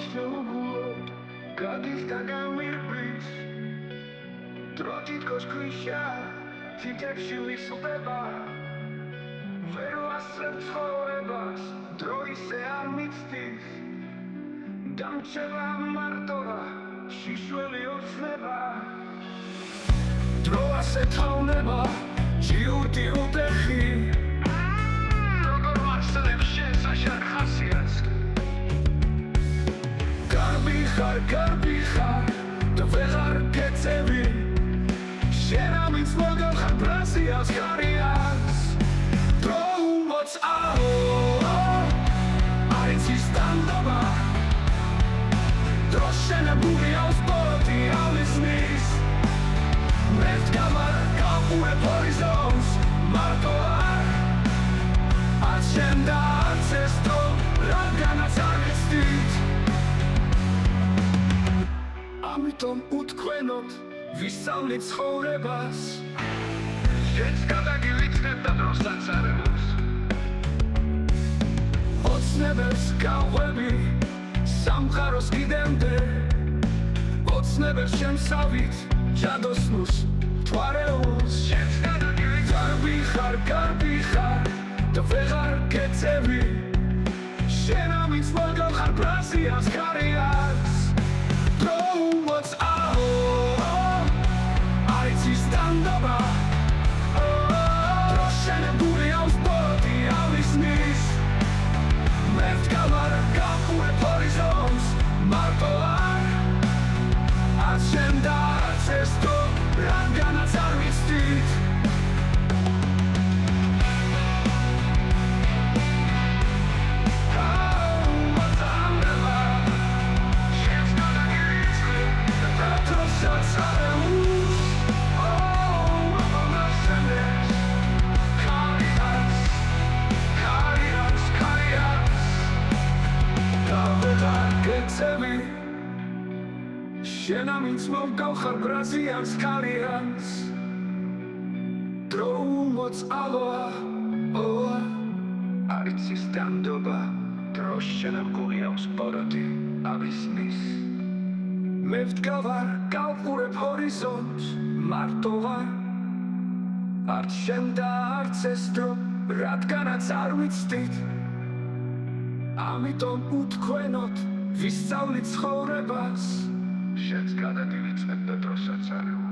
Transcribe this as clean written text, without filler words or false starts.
შუბლო გადის და გამირბის დრო თითქოს ქვიშა თითებში ვისწრება ვერ ვასწრებ ცხოვრებას დრო ისე არ მიცდის დამრჩება მარტოა შიშველი ოცნება დრო ასე თავნება ჯიუტი უტეხი როგორ ვაცლებ შენს აშარ ხასიათს გარბი ხარ და ვეღარ გეწევი შენ ამის მოგel ხარ ბრაზიას კარიანს დრო უმოწაო არის ის სტანდობა დრო შენებული აქვს ბოროტი ალისნის მე ვდგავარ გავყურებ ჰორიზონტს მარტო არ შენ და არც ეს დრო რადგანაც არ ვიცდით ამიტომ უთქვენოთ ვისწავლით ცხოვრებას შენს გადაგივიცნებ და დროს აცარებობს ოცნებებს გავყვები სამყაროს კიდემდე ოცნებებს შემსავით ჯადოსნურს თვარეულს შენს გადაგივიცნებ გარბი ხარ და ვეღარ გეწევი შენ ამის მოგel ხარ ბრაზიას კარიანს არის ის სტანდობა დრო შენებული აქვს ბოროტი ალისნის მე ვდგავარ გავყურებ ჰორიზონტს მარტო არ შენ და არც ეს დრო რადგანაც არ ვიცდით შენ ამის მოგel ხარ ბრაზიას კარიანს დრო უმოწალოა არის ის სტანდობა დრო შენებული აქვს ბოროტი ალისნის მე ვდგავარ გავყურებ ჰორიზონტს მარტო არც შენ და არც ეს დრო რადგანაც არ ვიცდით ამიტომ უთქვენოთ ვისწავლით ცხოვრებას შენს გადაგივიცნებ და დროსაც არ